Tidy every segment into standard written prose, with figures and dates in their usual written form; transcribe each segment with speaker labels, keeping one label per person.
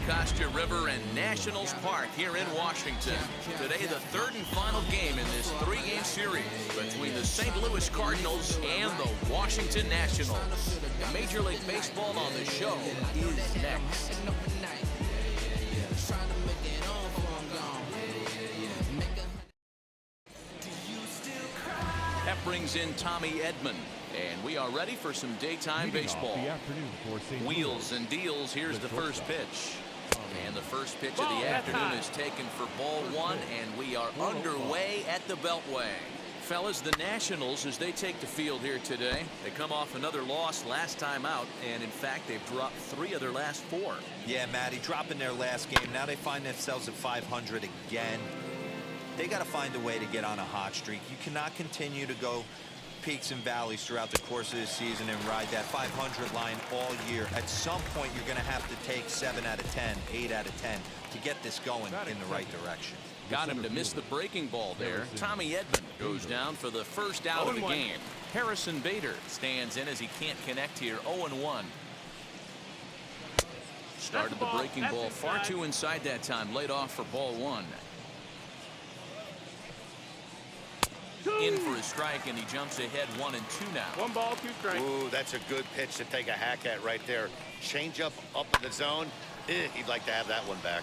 Speaker 1: Anacostia River and Nationals Park here in Washington. Today, the third and final game in this three-game series between the St. Louis Cardinals and the Washington Nationals. Major League Baseball on the show is next. That brings in Tommy Edman. And we are ready for some daytime baseball. Wheels and deals. Here's the first pitch. And the first pitch of the afternoon is taken for ball one, and we are underway at the Beltway. Fellas, the Nationals, as they take the field here today, they come off another loss last time out, and in fact, they've dropped 3 of their last 4.
Speaker 2: Yeah, Matty, dropping their last game. Now they find themselves at 500 again. They got to find a way to get on a hot streak. You cannot continue to go peaks and valleys throughout the course of the season and ride that 500 line all year. At some point, you're going to have to take 7 out of 10, 8 out of 10 to get this going in the right direction.
Speaker 1: Got him to miss the breaking ball there. Tommy Edman goes down for the first out of the game. Harrison Bader stands in as he can't connect here. 0-1. Started the breaking ball far too inside that time. Laid off for ball 1. In for a strike, and he jumps ahead 1-2 now.
Speaker 3: 1 ball, 2 strikes.
Speaker 4: Ooh, that's a good pitch to take a hack at right there. Change up in the zone. He'd like to have that one back.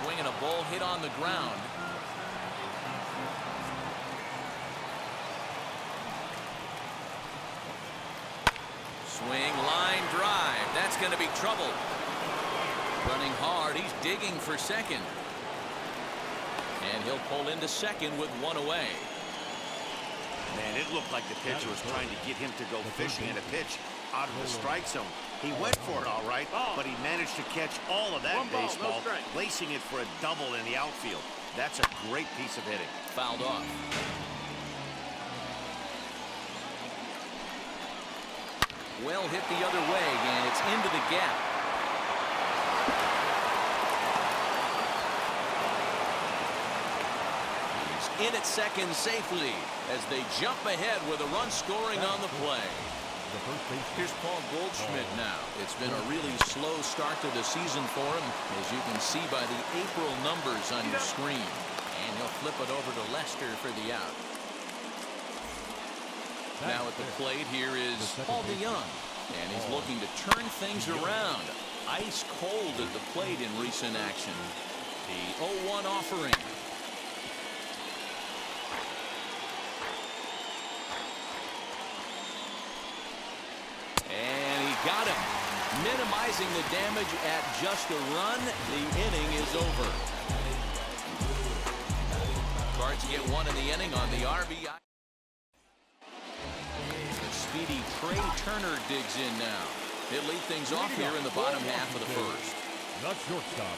Speaker 1: Swinging a ball hit on the ground. Swing, line drive. That's going to be trouble. Running hard. He's digging for second. And he'll pull into second with 1 away.
Speaker 4: Man, it looked like the pitcher was trying to get him to go fishing in a pitch out of the strike zone. He went for it all right, but he managed to catch all of that baseball, placing it for a double in the outfield. That's a great piece of hitting.
Speaker 1: Fouled off. Well hit the other way, and it's into the gap. He's in at second safely as they jump ahead with a run scoring on the play. Here's Paul Goldschmidt now. It's been a really slow start to the season for him, as you can see by the April numbers on your screen. And he'll flip it over to Lester for the out. Now at the plate here is Paul DeYoung, and he's looking to turn things around. Ice cold at the plate in recent action. The 0-1 offering. And he got him, minimizing the damage at just a run. The inning is over. Cards get 1 in the inning on the RBI. Speedy Trey Turner digs in now. He'll lead things off here in the bottom half of the first.
Speaker 5: Not shortstop.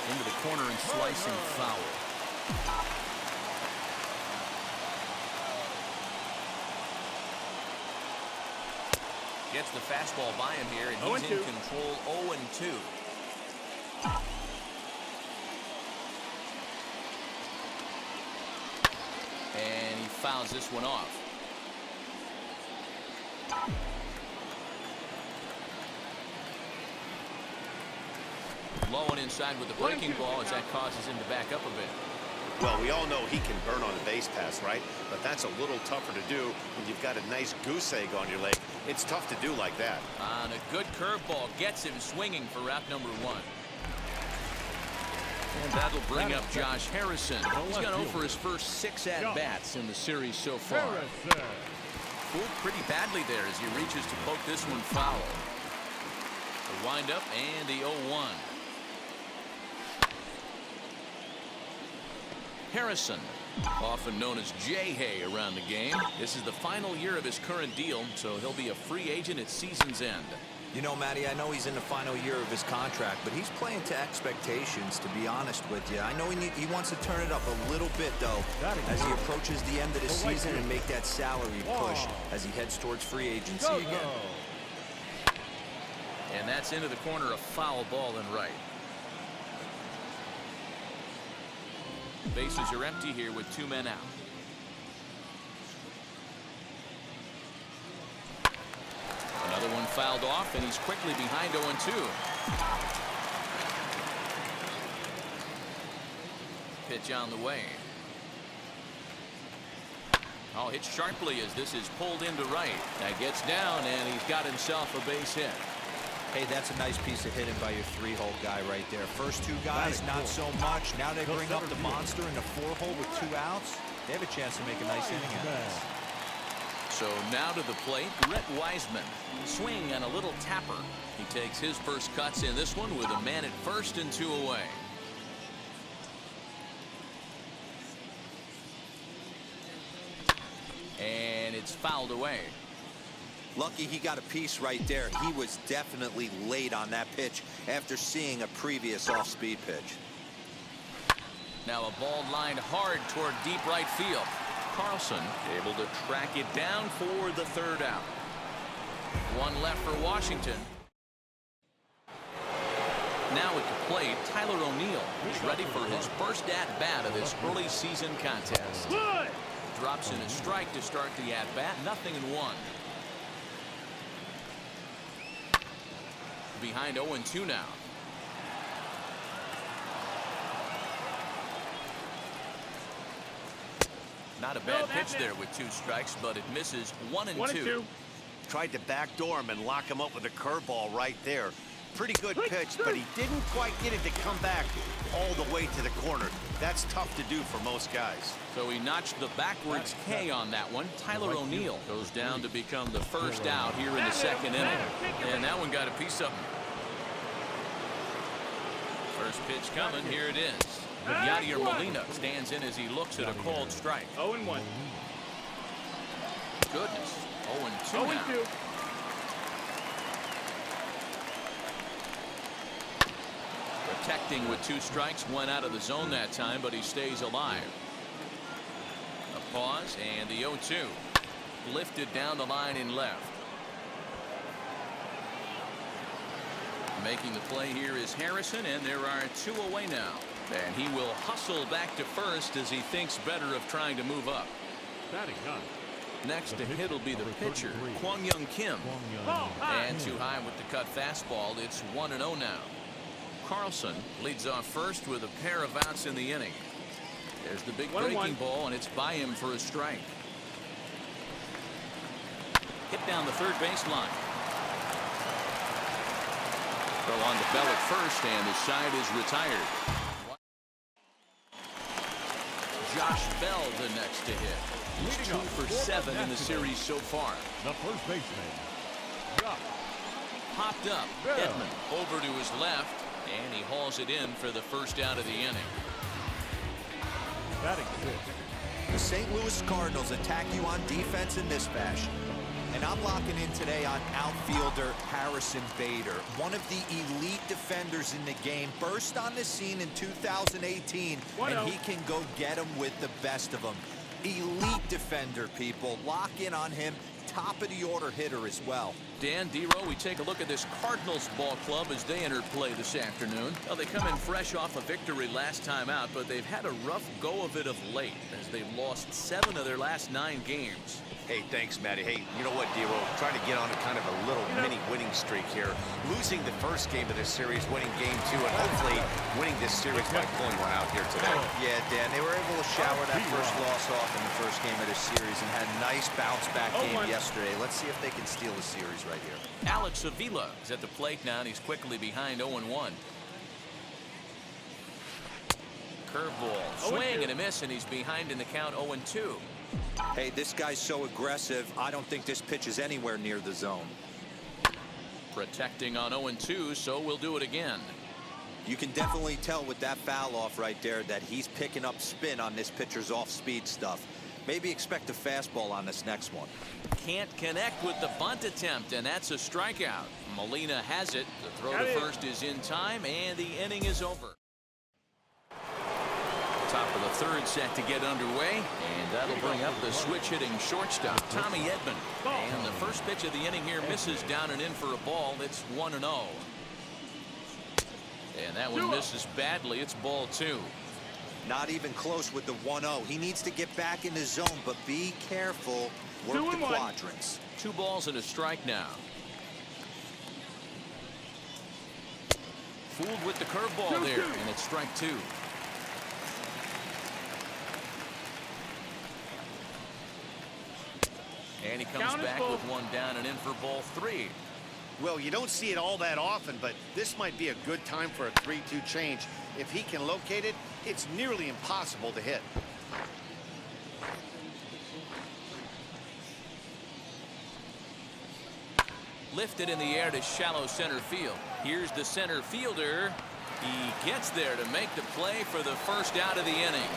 Speaker 1: Into the corner and slicing foul. Gets the fastball by him here, and he's in control. 0-2. And he fouls this one off. Low and inside with the breaking ball as that causes him to back up a bit.
Speaker 4: Well, we all know he can burn on a base pass, right? But that's a little tougher to do when you've got a nice goose egg on your leg. It's tough to do like that.
Speaker 1: And a good curveball gets him swinging for route number 1. And that'll bring up Josh Harrison. He's gone 0 for his first 6 at-bats in the series so far. Fooled pretty badly there as he reaches to poke this one foul. The windup and the 0-1. Harrison, often known as J-Hay around the game. This is the final year of his current deal, so he'll be a free agent at season's end.
Speaker 2: You know, Matty, I know he's in the final year of his contract, but he's playing to expectations, to be honest with you. I know he wants to turn it up a little bit, though, as he approaches the end of the season and make that salary push as he heads towards free agency again.
Speaker 1: And that's into the corner, a foul ball and right. Bases are empty here with 2 men out. fouled off, and he's quickly behind 0-2. Pitch on the way. Oh, hit sharply as this is pulled into right. That gets down, and he's got himself a base hit.
Speaker 2: Hey, that's a nice piece of hitting by your 3-hole guy right there. First 2 guys, not so much. Now they bring up the monster in the 4-hole with 2 outs. They have a chance to make a nice inning out of this.
Speaker 1: So now to the plate, Rhett Wiseman. Swing and a little tapper. He takes his first cuts in this one with a man at first and 2 away. And it's fouled away.
Speaker 2: Lucky he got a piece right there. He was definitely late on that pitch after seeing a previous off-speed pitch.
Speaker 1: Now a ball lined hard toward deep right field. Carlson able to track it down for the 3rd out. 1 left for Washington. Now at the plate, Tyler O'Neill is ready for his first at-bat of this early season contest. Drops in a strike to start the at-bat. 0-1. Behind 0-2 now. Not a bad pitch there with 2 strikes, but it misses 1-2.
Speaker 4: Tried to backdoor him and lock him up with a curveball right there. Pretty good pitch, but he didn't quite get it to come back all the way to the corner. That's tough to do for most guys.
Speaker 1: So he notched the backwards K on that one. Tyler O'Neill goes down to become the first out here in the 2nd inning. And that one got a piece of him. First pitch coming. Here it is. But Yadier Molina stands in as he looks at a called strike.
Speaker 3: 0-1.
Speaker 1: Goodness. 0-2 now. Protecting with 2 strikes. Went out of the zone that time, but he stays alive. A pause and the 0-2. Lifted down the line in left. Making the play here is Harrison, and there are 2 away now. And he will hustle back to first as he thinks better of trying to move up. Next to hit will be the pitcher, Kwang Young Kim. And too high with the cut fastball. It's 1-0 now. Carlson leads off first with a pair of outs in the inning. There's the big breaking ball, and it's by him for a strike. Hit down the 3rd baseline. Throw on the bell at first, and the side is retired. Josh Bell the next to hit. He's 2 for 7 in the series so far.
Speaker 3: The first baseman.
Speaker 1: Popped up. Edman over to his left, and he hauls it in for the first out of the inning.
Speaker 2: The St. Louis Cardinals attack you on defense in this fashion. And I'm locking in today on outfielder Harrison Bader, one of the elite defenders in the game. Burst on the scene in 2018, and he can go get them with the best of them. Elite defender, people. Lock in on him. Top of the order hitter as well.
Speaker 1: Dan, Dero, we take a look at this Cardinals ball club as they enter play this afternoon. Well, they come in fresh off a victory last time out, but they've had a rough go of it of late as they've lost 7 of their last 9 games.
Speaker 4: Hey, thanks, Matty. Hey, you know what, Dero? Trying to get on a kind of a little mini winning streak here. Losing the first game of this series, winning game 2, and hopefully winning this series by pulling one out here today.
Speaker 2: Yeah, Dan, they were able to shower that first loss off in the first game of this series and had a nice bounce-back game yesterday. Let's see if they can steal the series right here.
Speaker 1: Alex Avila is at the plate now, and he's quickly behind 0-1. Curveball, swing and a miss, and he's behind in the count 0-2.
Speaker 2: Hey, this guy's so aggressive, I don't think this pitch is anywhere near the zone.
Speaker 1: Protecting on 0-2, so we'll do it again.
Speaker 2: You can definitely tell with that foul off right there that he's picking up spin on this pitcher's off-speed stuff. Maybe expect a fastball on this next one.
Speaker 1: Can't connect with the bunt attempt, and that's a strikeout. Molina has it. The throw to first is in time, and the inning is over. Top of the 3rd set to get underway, and that'll bring up the switch-hitting shortstop, Tommy Edman. And the first pitch of the inning here misses down and in for a ball. It's 1-0. And that one misses badly. It's ball 2.
Speaker 2: Not even close with the 1-0. He needs to get back in the zone, but be careful. Work the quadrants.
Speaker 1: 2 balls and a strike now. Fooled with the curveball there, and it's strike 2. And he comes back with one down and in for ball 3.
Speaker 4: Well, you don't see it all that often, but this might be a good time for a 3-2 change. If he can locate it, it's nearly impossible to hit.
Speaker 1: Lifted in the air to shallow center field. Here's the center fielder. He gets there to make the play for the first out of the inning.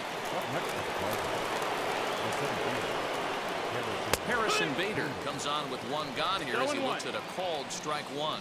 Speaker 1: Harrison Bader comes on with one gone here as he looks at a called strike 1.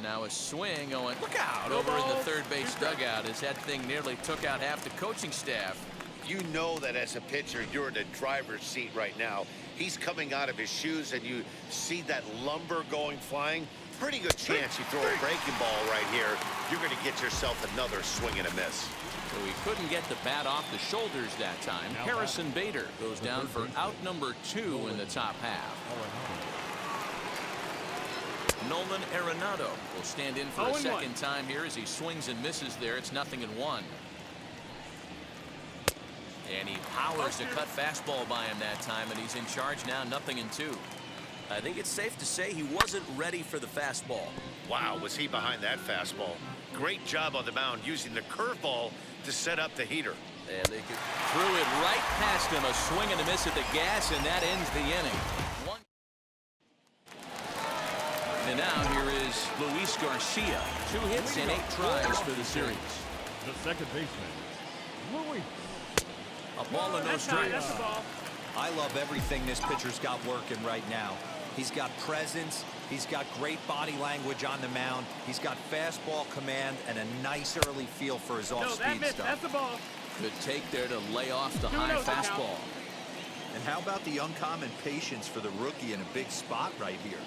Speaker 1: Now a swing going, look out, over in the third base dugout as that thing nearly took out half the coaching staff.
Speaker 4: You know that as a pitcher, you're in the driver's seat right now. He's coming out of his shoes and you see that lumber going flying. Pretty good chance you throw a breaking ball right here. You're going to get yourself another swing and a miss.
Speaker 1: So he couldn't get the bat off the shoulders that time. Harrison Bader goes down for out number 2 in the top half. Nolan Arenado will stand in for a second time here as he swings and misses there. It's 0-1. And he powers a cut fastball by him that time, and he's in charge now, 0-2. I think it's safe to say he wasn't ready for the fastball.
Speaker 4: Wow, was he behind that fastball? Great job on the mound using the curveball to set up the heater.
Speaker 1: And they threw it right past him, a swing and a miss at the gas, and that ends the inning. And now here is Luis Garcia. 2 hits and 8 tries for the series.
Speaker 3: The second baseman, Luis.
Speaker 1: A ball and no strikes.
Speaker 2: I love everything this pitcher's got working right now. He's got presence. He's got great body language on the mound. He's got fastball command and a nice early feel for his off-speed stuff.
Speaker 3: That's the ball.
Speaker 1: Good take there to lay off the high fastball.
Speaker 2: And how about the uncommon patience for the rookie in a big spot right here?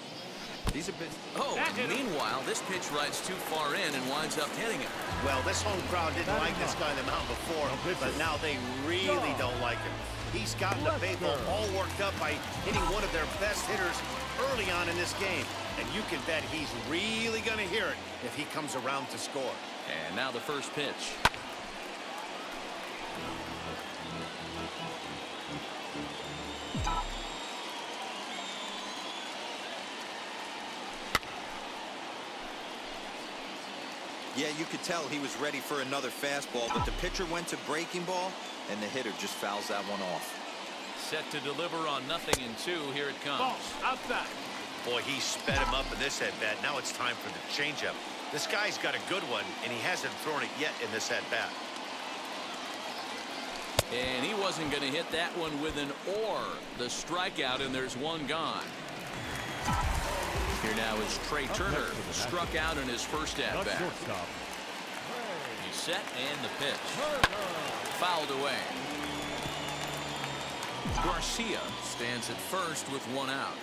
Speaker 2: He's a bit.
Speaker 1: Oh, meanwhile, this pitch rides too far in and winds up hitting him.
Speaker 4: Well, this home crowd didn't like this guy on the mound before, but now they really don't like him. He's gotten the baseball all worked up by hitting one of their best hitters early on in this game. And you can bet he's really going to hear it if he comes around to score.
Speaker 1: And now the first pitch.
Speaker 2: Yeah, you could tell he was ready for another fastball, but the pitcher went to breaking ball, and the hitter just fouls that one off.
Speaker 1: Set to deliver on 0-2. Here it comes.
Speaker 3: Ball outside.
Speaker 4: Boy, he sped him up in this at-bat. Now it's time for the changeup. This guy's got a good one, and he hasn't thrown it yet in this at-bat.
Speaker 1: And he wasn't going to hit that one with an or. The strikeout, and there's one gone. Here now is Trey Turner, struck out in his first at-bat. He's set, and the pitch. Fouled away. Garcia stands at first with one out.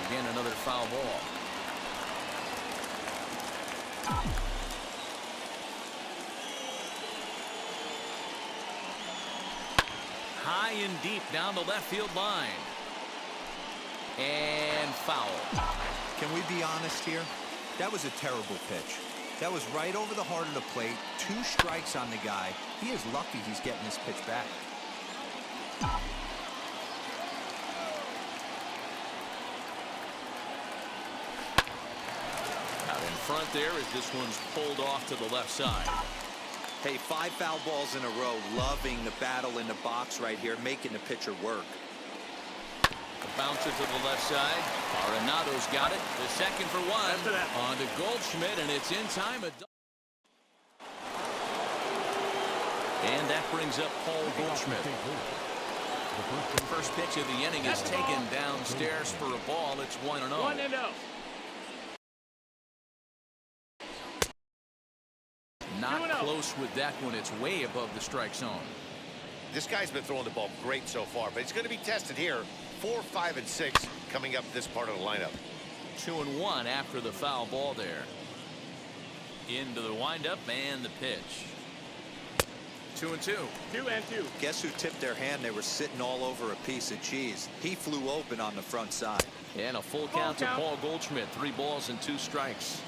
Speaker 1: Again, another foul ball. High and deep down the left field line. And foul.
Speaker 2: Can we be honest here? That was a terrible pitch. That was right over the heart of the plate. 2 strikes on the guy. He is lucky he's getting this pitch back.
Speaker 1: Out in front there as this one's pulled off to the left side.
Speaker 2: Hey, 5 foul balls in a row. Loving the battle in the box right here, making the pitcher work.
Speaker 1: The bouncer to the left side. Arenado's got it. The second for one. On to Goldschmidt, and it's in time. And that brings up Paul Goldschmidt. The first pitch of the inning is taken downstairs for a ball. It's 1-0.
Speaker 3: 1-0.
Speaker 1: Not close with that one. It's way above the strike zone.
Speaker 4: This guy's been throwing the ball great so far, but it's going to be tested here. 4, 5, and 6 coming up this part of the lineup.
Speaker 1: 2-1 after the foul ball there. Into the windup and the pitch. 2-2.
Speaker 3: 2-2.
Speaker 2: Guess who tipped their hand? They were sitting all over a piece of cheese. He flew open on the front side.
Speaker 1: And a full count to Paul Goldschmidt. 3 balls and 2 strikes.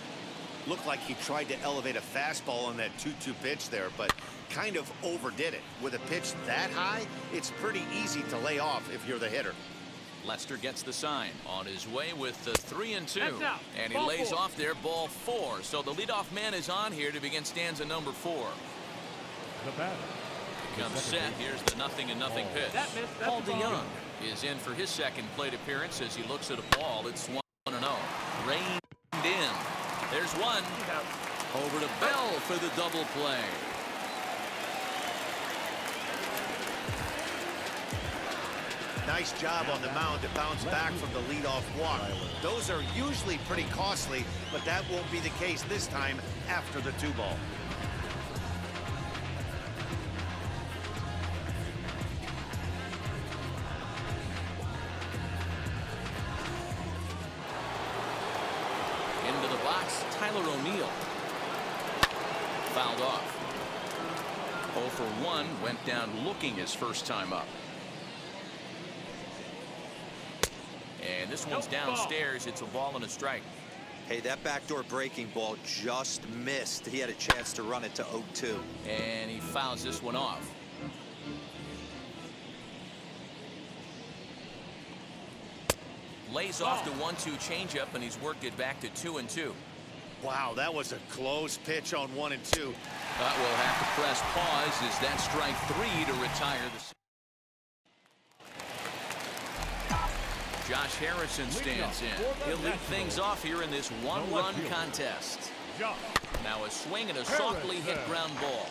Speaker 4: Looked like he tried to elevate a fastball on that 2-2 pitch there, but kind of overdid it. With a pitch that high, it's pretty easy to lay off if you're the hitter.
Speaker 1: Lester gets the sign on his way with the 3-2. And he
Speaker 3: Ball
Speaker 1: lays
Speaker 3: 4.
Speaker 1: off there, ball 4. So the leadoff man is on here to begin stanza number 4.
Speaker 3: The batter.
Speaker 1: Comes set. Here's the 0-0 pitch.
Speaker 3: That missed. That's
Speaker 1: Paul
Speaker 3: the ball.
Speaker 1: DeYoung is in for his second plate appearance as he looks at a ball. It's 1-0. Reined in. There's one. Over to Bell for the double play.
Speaker 4: Nice job on the mound to bounce back from the leadoff walk. Those are usually pretty costly, but that won't be the case this time after the 2-ball.
Speaker 1: Into the box, Tyler O'Neill. Fouled off. 0 for 1, went down looking his first time up. And this one's downstairs. It's a ball and a strike.
Speaker 2: Hey, that backdoor breaking ball just missed. He had a chance to run it to 0-2.
Speaker 1: And he fouls this one off. Lays off the 1-2 changeup, and he's worked it back to 2-2.
Speaker 4: Wow, that was a close pitch on 1 and 2.
Speaker 1: But we'll have to press pause as that strike 3 to retire the. Josh Harrison stands in. He'll lead things off here in this 1-run contest. Now a swing and a softly hit ground ball.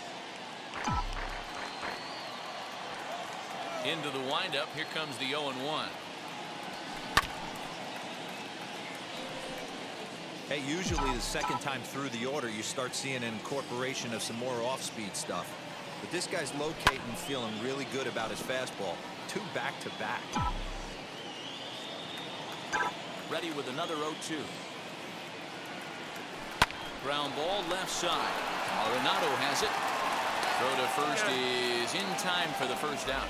Speaker 1: Into the windup. Here comes the 0-1.
Speaker 2: Hey, usually the second time through the order, you start seeing an incorporation of some more off-speed stuff. But this guy's locating, feeling really good about his fastball. 2 back-to-back.
Speaker 1: Ready with another 0-2. Ground ball left side. Arenado has it. Throw to first is in time for the first out.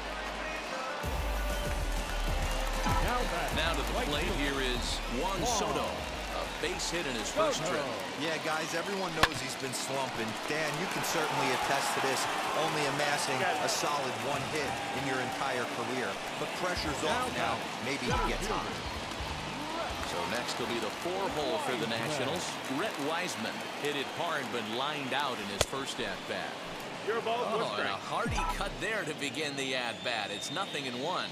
Speaker 1: Now to the plate, here is Juan Soto. A base hit in his first trip.
Speaker 2: Yeah, guys, everyone knows he's been slumping. Dan, you can certainly attest to this, only amassing a solid 1 hit in your entire career. But pressure's off now. Maybe he gets hot.
Speaker 1: So next will be the 4-hole for the Nationals. Brett Wiseman hit it hard but lined out in his first at-bat. And a hearty cut there to begin the at-bat. It's 0-1.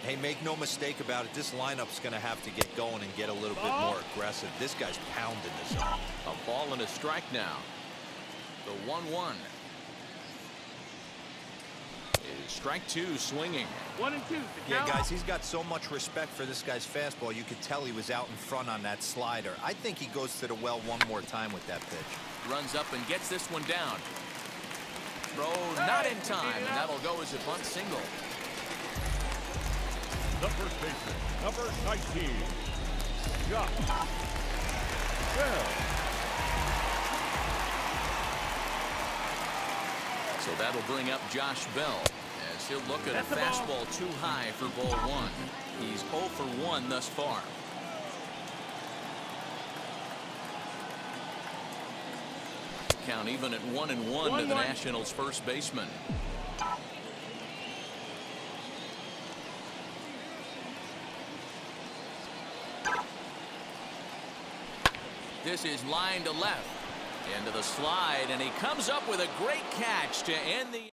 Speaker 2: Hey, make no mistake about it. This lineup's going to have to get going and get a little bit more aggressive. This guy's pounding this up.
Speaker 1: A ball and a strike now. The 1-1. Is strike 2 swinging.
Speaker 3: 1 and 2.
Speaker 2: Yeah, guys, he's got so much respect for this guy's fastball. You could tell he was out in front on that slider. I think he goes to the well one more time with that pitch.
Speaker 1: Runs up and gets this one down. Throw not in time, and that'll go as a bunt single.
Speaker 3: The first baseman, number 19, Josh Bell.
Speaker 1: So that'll bring up Josh Bell as he'll look at a fastball too high for ball 1. He's 0 for 1 thus far. Count even at 1-1 to the Nationals' first baseman. This is line to left. Into the slide, and he comes up with a great catch to end the